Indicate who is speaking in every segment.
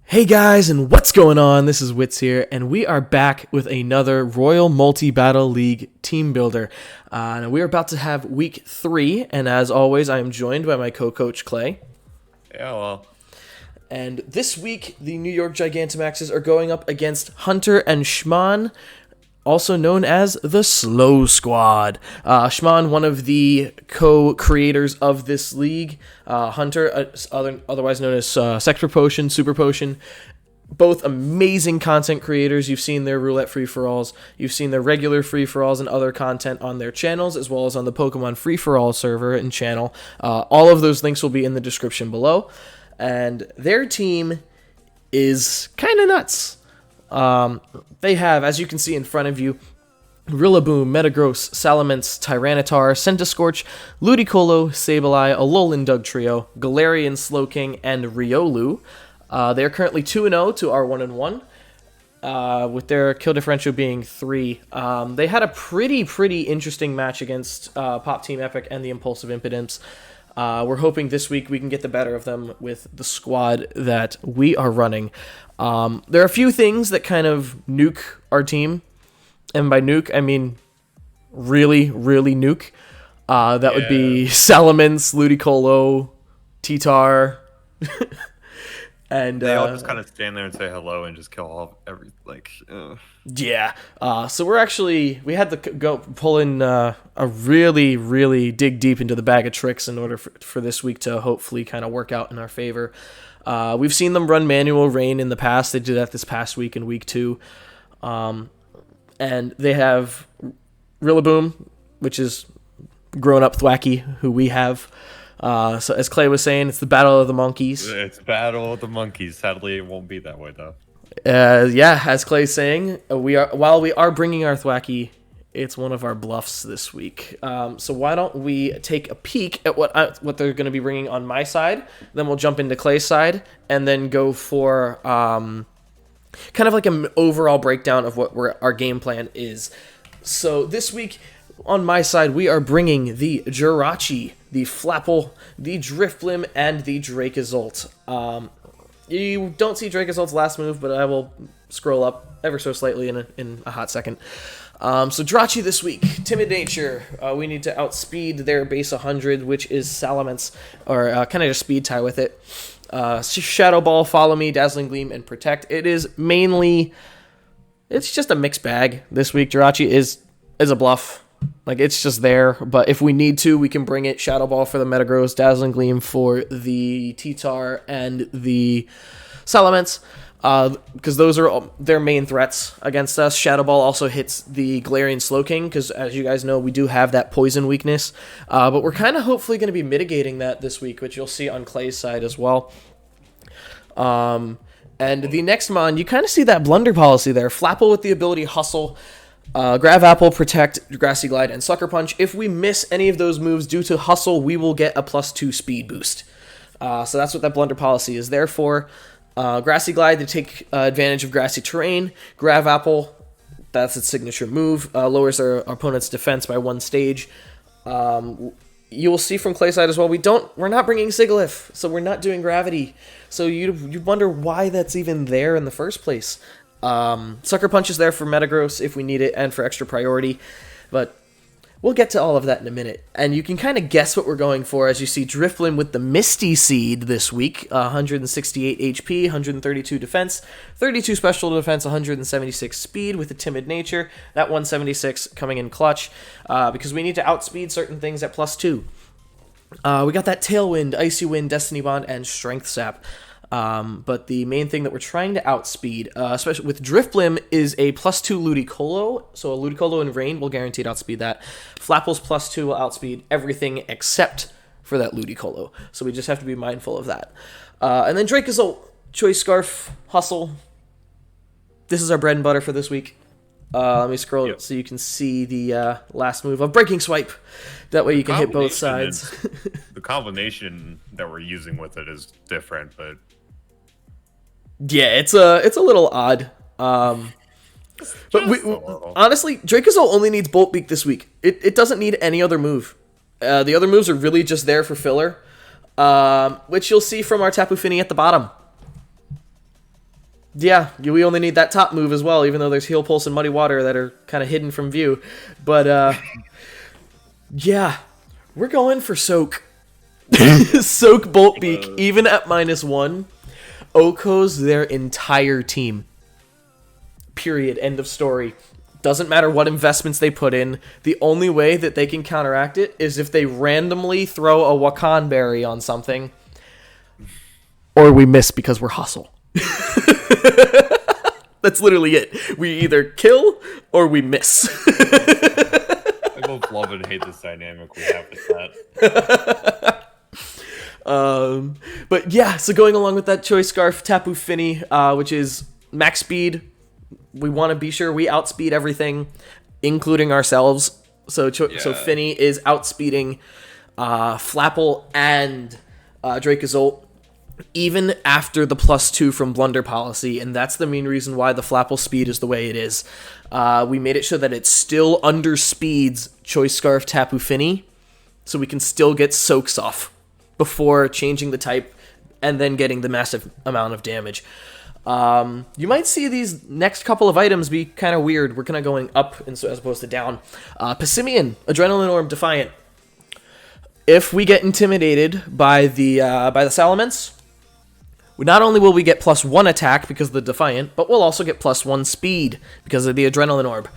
Speaker 1: Hey guys, and what's going on? This is Wits here, and we are back with another Royal Multi-Battle League team builder. Now we are about to have week 3, and as always, I am joined by my co-coach Clay.
Speaker 2: Yeah, well,
Speaker 1: And this week, the New York Gigantamaxes are going up against Hunter and Shmon, also known as the Slow Squad. Shmon, one of the co-creators of this league. Hunter, otherwise known as Sector Potion, Super Potion. Both amazing content creators. You've seen their roulette free-for-alls. You've seen their regular free-for-alls and other content on their channels, as well as on the Pokemon free-for-all server and channel. All of those links will be in the description below. And their team is kind of nuts. They have, as you can see in front of you, Rillaboom, Metagross, Salamence, Tyranitar, Centiskorch, Ludicolo, Sableye, Alolan Dugtrio, Galarian Slowking, and Riolu. They are currently 2-0 to our 1-1, with their kill differential being 3. They had a pretty interesting match against Pop Team Epic and the Impulsive Impidimps. We're hoping this week we can get the better of them with the squad that we are running. There are a few things that kind of nuke our team. And by nuke, I mean really nuke. That would be Salamence, Ludicolo, Titar. And
Speaker 2: they all just kind of stand there and say hello and just kill all every
Speaker 1: Yeah. So we had to go pull in a really dig deep into the bag of tricks in order for this week to hopefully kind of work out in our favor. We've seen them run manual rain in the past. They did that this past week in week 2. And they have Rillaboom, which is grown-up Thwacky, who we have. So as Clay was saying, it's the Battle of the Monkeys.
Speaker 2: It's Battle of the Monkeys. Sadly, it won't be that way, though.
Speaker 1: Yeah, as Clay's saying, while we are bringing our Thwacky, it's one of our bluffs this week. So why don't we take a peek at what they're going to be bringing on my side, then we'll jump into Clay's side, and then go for kind of like an overall breakdown of what our game plan is. So this week, on my side, we are bringing the Jirachi, the Flapple, the Drifblim, and the Dracozolt. You don't see Dracozolt's last move, but I will scroll up ever so slightly in a hot second. So Jirachi this week, Timid Nature. We need to outspeed their base 100, which is Salamence, or kind of just speed tie with it. Shadow Ball, Follow Me, Dazzling Gleam, and Protect. It's just a mixed bag this week. Jirachi is a bluff. Like, it's just there, but if we need to, we can bring it. Shadow Ball for the Metagross, Dazzling Gleam for the Titar and the Salamence, because those are their main threats against us. Shadow Ball also hits the Galarian Slowking, because as you guys know, we do have that poison weakness, but we're kind of hopefully going to be mitigating that this week, which you'll see on Clay's side as well. And the next mon, you kind of see that blunder policy there. Flapple with the ability Hustle, Grav Apple, Protect, Grassy Glide, and Sucker Punch. If we miss any of those moves due to Hustle, we will get a +2 speed boost. So that's what that blunder policy is there for. Grassy Glide to take advantage of grassy terrain. Grav Apple, that's its signature move, lowers their opponent's defense by 1 stage. You will see from Clay's side as well, we're not bringing Sigilyph, so we're not doing Gravity. So you wonder why that's even there in the first place. Sucker Punch is there for Metagross if we need it, and for extra priority, but we'll get to all of that in a minute. And you can kind of guess what we're going for as you see Drifblim with the Misty Seed this week. 168 HP, 132 defense, 32 special defense, 176 speed with a Timid Nature. That 176 coming in clutch, because we need to outspeed certain things at +2. We got that Tailwind, Icy Wind, Destiny Bond, and Strength Sap. But the main thing that we're trying to outspeed, especially with Drifblim, is a +2 Ludicolo. So a Ludicolo in Rain will guaranteed outspeed that. Flapple's +2 will outspeed everything except for that Ludicolo. So we just have to be mindful of that. And then Dracozolt, Choice Scarf, Hustle. This is our bread and butter for this week. Let me scroll so you can see the last move of Breaking Swipe. That way you can hit both sides.
Speaker 2: The combination that we're using with it is different, but
Speaker 1: yeah, it's a little odd. But honestly, Dracozolt only needs Bolt Beak this week. It doesn't need any other move. The other moves are really just there for filler, which you'll see from our Tapu Fini at the bottom. Yeah, we only need that top move as well, even though there's Heal Pulse and Muddy Water that are kind of hidden from view. But, yeah, we're going for Soak. Soak Bolt Beak, even at -1. Oko's their entire team. Period. End of story. Doesn't matter what investments they put in. The only way that they can counteract it is if they randomly throw a Wakan Berry on something. Or we miss because we're hustle. That's literally it. We either kill or we miss.
Speaker 2: I both love and hate this dynamic we have with that.
Speaker 1: But yeah, so going along with that Choice Scarf, Tapu Fini, which is max speed. We want to be sure we outspeed everything, including ourselves. So Fini is outspeeding Flapple and Dracozolt, even after the +2 from Blunder Policy, and that's the main reason why the Flapple speed is the way it is. We made it so that it still underspeeds Choice Scarf Tapu Fini, so we can still get Soaks off before changing the type and then getting the massive amount of damage. You might see these next couple of items be kind of weird. We're kind of going up as opposed to down. Passimian, Adrenaline Orb, Defiant. If we get intimidated by the Salamence, not only will we get +1 attack because of the Defiant, but we'll also get +1 speed because of the Adrenaline Orb.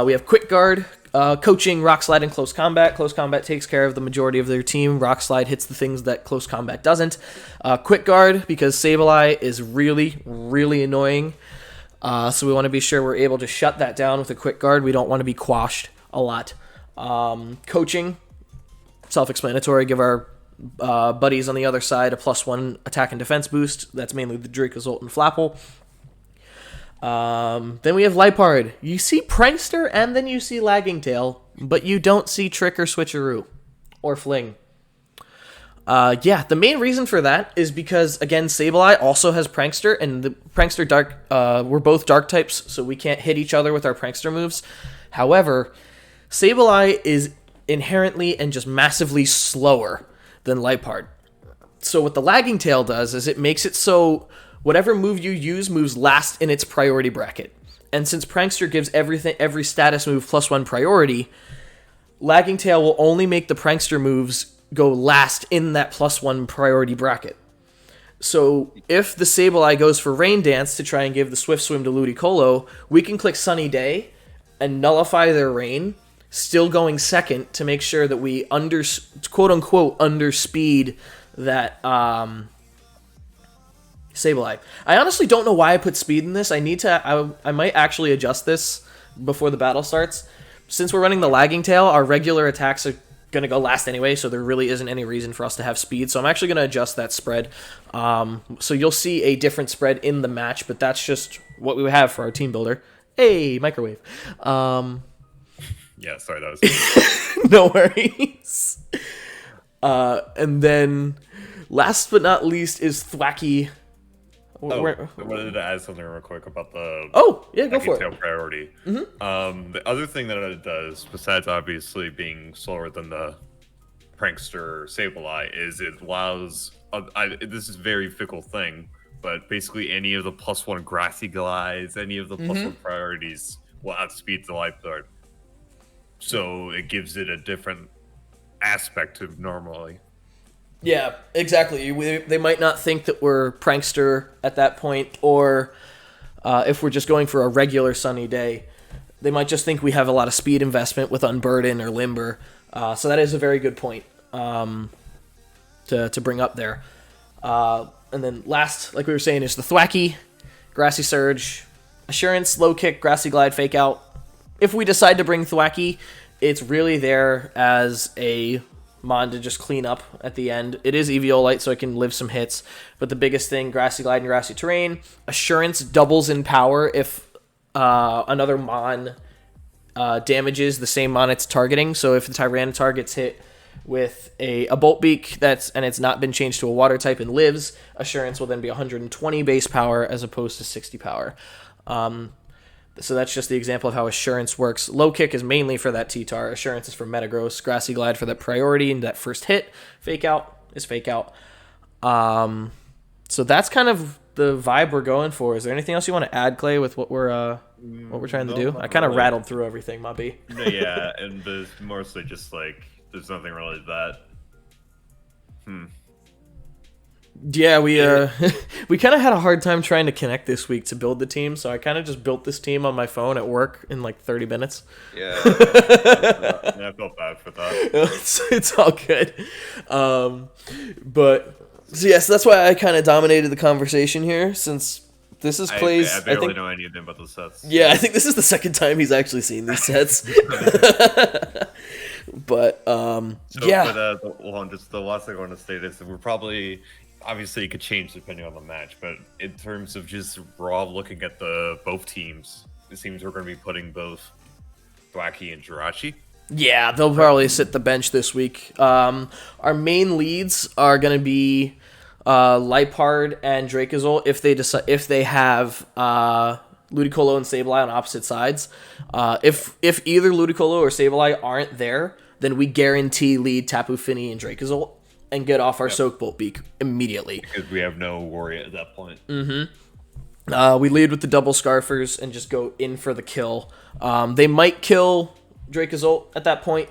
Speaker 1: We have Quick Guard, Coaching, Rock Slide, and Close Combat. Close Combat takes care of the majority of their team. Rock Slide hits the things that Close Combat doesn't. Quick Guard, because Sableye is really, really annoying. So we want to be sure we're able to shut that down with a Quick Guard. We don't want to be quashed a lot. Coaching, self-explanatory. Give our buddies on the other side a +1 attack and defense boost. That's mainly the Dracozolt and Flapple. Then we have Lipard. You see Prankster and then you see Lagging Tail, but you don't see Trick or Switcheroo or Fling. The main reason for that is because, again, Sableye also has Prankster, and the Prankster Dark, we're both Dark types, so we can't hit each other with our Prankster moves. However, Sableye is inherently and just massively slower than Lipard. So what the Lagging Tail does is it makes it so whatever move you use moves last in its priority bracket. And since Prankster gives every status move +1 priority, Lagging Tail will only make the Prankster moves go last in that +1 priority bracket. So if the Sableye goes for Rain Dance to try and give the Swift Swim to Ludicolo, we can click Sunny Day and nullify their Rain, still going second to make sure that we quote-unquote underspeed that Sableye. I honestly don't know why I put speed in this. I might actually adjust this before the battle starts. Since we're running the Lagging Tail, our regular attacks are going to go last anyway, so there really isn't any reason for us to have speed. So I'm actually going to adjust that spread. So you'll see a different spread in the match, but that's just what we have for our team builder. Hey, microwave.
Speaker 2: Yeah, sorry, that was
Speaker 1: No worries. And then last but not least is Thwacky.
Speaker 2: I wanted to add something real quick about the
Speaker 1: go for
Speaker 2: tail
Speaker 1: it.
Speaker 2: priority. Mm-hmm. The other thing that it does, besides obviously being slower than the Prankster Sableye, is it allows. This is a very fickle thing, but basically any of the +1 Grassy Glides, any of the +1 priorities will outspeed the Lipard. So it gives it a different aspect to normally.
Speaker 1: Yeah, exactly. They might not think that we're Prankster at that point, or if we're just going for a regular sunny day, they might just think we have a lot of speed investment with Unburden or Limber. So that is a very good point to bring up there. And then last, like we were saying, is the Thwacky, Grassy Surge, Assurance, Low Kick, Grassy Glide, Fake Out. If we decide to bring Thwacky, it's really there as a mon to just clean up at the end. It is Eviolite, so it can live some hits. But the biggest thing, Grassy Glide and Grassy Terrain. Assurance doubles in power if another mon damages the same mon it's targeting. So if the Tyranitar gets hit with a Bolt Beak and it's not been changed to a water type and lives, Assurance will then be 120 base power as opposed to 60 power. So that's just the example of how Assurance works. Low Kick is mainly for that T-Tar. Assurance is for Metagross. Grassy Glide for that priority and that first hit. Fake Out is Fake Out. So that's kind of the vibe we're going for. Is there anything else you want to add, Clay, with what we're trying to do? I kind of rattled through everything, my B.
Speaker 2: No, yeah, and there's mostly just like there's nothing really that.
Speaker 1: Yeah, we we kind of had a hard time trying to connect this week to build the team, so I kind of just built this team on my phone at work in like 30 minutes.
Speaker 2: Yeah, I felt bad for that.
Speaker 1: It's all good. But so yes, that's why I kind of dominated the conversation here, since this is Clay's.
Speaker 2: I barely know anything about the sets.
Speaker 1: Yeah, I think this is the second time he's actually seen these sets. But yeah.
Speaker 2: But just the last thing I want to state is that we're probably. Obviously, it could change depending on the match, but in terms of just raw looking at both teams, it seems we're going to be putting both Thwacky and Jirachi.
Speaker 1: Yeah, they'll probably sit the bench this week. Our main leads are going to be Lipard and Drakazol if they have Ludicolo and Sableye on opposite sides. If either Ludicolo or Sableye aren't there, then we guarantee lead Tapu Fini and Drakazol and get off our Soak Bolt Beak immediately.
Speaker 2: Because we have no worry at that point.
Speaker 1: Mm-hmm. We lead with the double Scarfers and just go in for the kill. They might kill Drakazol at that point.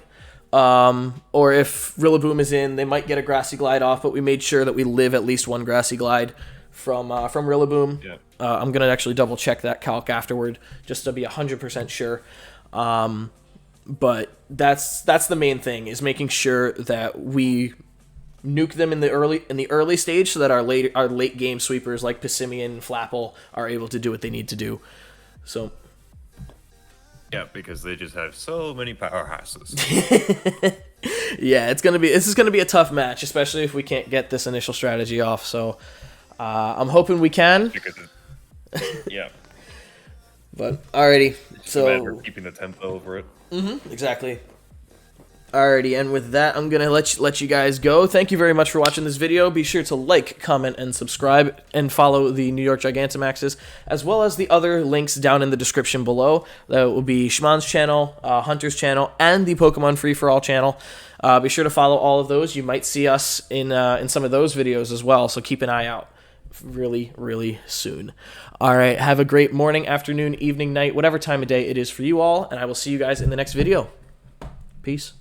Speaker 1: Or if Rillaboom is in, they might get a Grassy Glide off, but we made sure that we live at least one Grassy Glide from Rillaboom.
Speaker 2: Yeah.
Speaker 1: I'm going to actually double check that calc afterward just to be 100% sure. But that's the main thing, is making sure that we nuke them in the early stage so that our late game sweepers like Passimian and Flapple are able to do what they need to do. So
Speaker 2: yeah, because they just have so many powerhouses.
Speaker 1: Yeah, this is gonna be a tough match, especially if we can't get this initial strategy off. So I'm hoping we can.
Speaker 2: Yeah.
Speaker 1: But alrighty,
Speaker 2: It's
Speaker 1: so
Speaker 2: a matter of keeping the tempo over it.
Speaker 1: Exactly. Alrighty, and with that, I'm gonna let you guys go. Thank you very much for watching this video. Be sure to like, comment, and subscribe, and follow the New York Gigantamaxes, as well as the other links down in the description below. That will be Shmon's channel, Hunter's channel, and the Pokemon Free for All channel. Be sure to follow all of those. You might see us in some of those videos as well, so keep an eye out really, really soon. Alright, have a great morning, afternoon, evening, night, whatever time of day it is for you all, and I will see you guys in the next video. Peace.